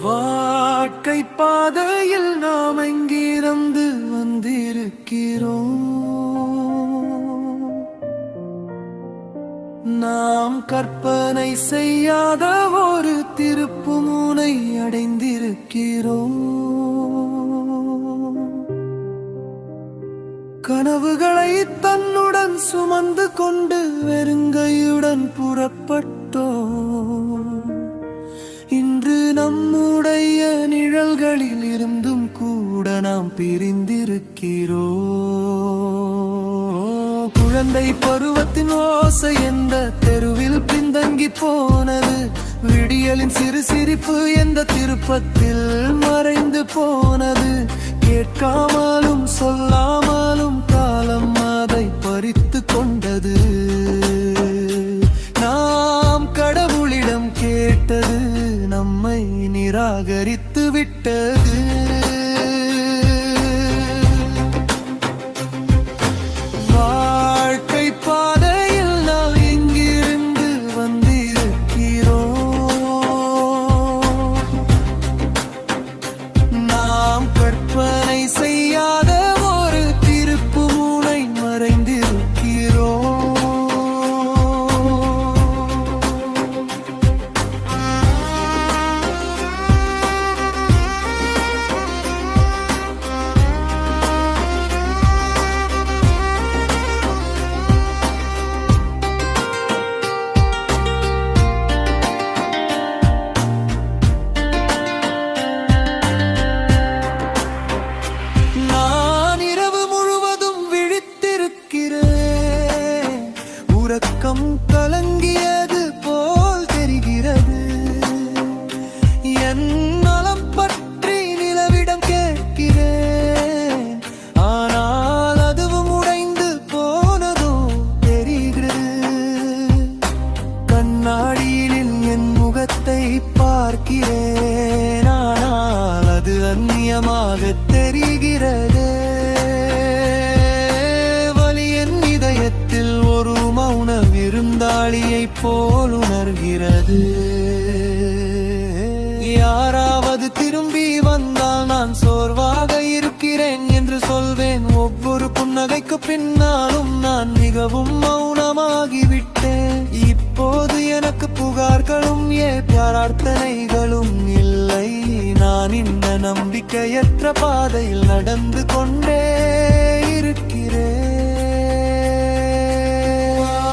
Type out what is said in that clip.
வாழ்க்கை பாதையில் நாம் எங்கிருந்து வந்திருக்கிறோம்? நாம் கற்பனை செய்யாத ஒரு திருப்புமுனை அடைந்திருக்கிறோம். கனவுகளை தன்னுடன் சுமந்து கொண்டு வெறுங்கையுடன் புறப்பட்டோம். இன்று நம்முடைய நிழல்களில் இருந்தும் கூட நாம் பிரிந்திருக்கிறோம். குழந்தை பருவத்தின் ஓசை எந்த தெருவில் பின்தங்கி போனது? விடியலின் சிறு சிரிப்பு எந்த திருப்பத்தில் மறைந்து போனது? கேட்காமலும் சொல்லாமலும் காலம் அதை பறித்து கொண்டது. நாம் கடவுளிடம் கேட்டது நம்மை நிராகரித்து விட்டது. வாழ்க்கை பாதையில் நாம் எங்கிருந்து வந்திருக்கிறோம்? நாம் கற்பனை செய்யாத ஒரு திருப்புமுனை மறைந்திருக்கிறோம். உறக்கம் கலங்கியது போல் தெரிகிறது. என் நலம் பற்றி நிலவிடம் கேட்கிறேன், ஆனால் அதுவும் உடைந்து போனதோ தெரிகிறது. கண்ணாடியில் என் முகத்தை பார்க்கிறேன், ஆனால் அது அந்நியமாக தெரிகிறது. ஒரு மௌன விருந்தாளியை போல் உணர்கிறது. யாராவது திரும்பி வந்தால் நான் சோர்வாக இருக்கிறேன் என்று சொல்வேன். ஒவ்வொரு புன்னகைக்கு பின்னாலும் நான் மிகவும் மௌனமாகிவிட்டேன். இப்போது எனக்கு புகார்களும் பிரார்த்தனைகளும் இல்லை. நான் இந்த நம்பிக்கையற்ற பாதையில் நடந்து கொண்டே இருக்கிறேன்.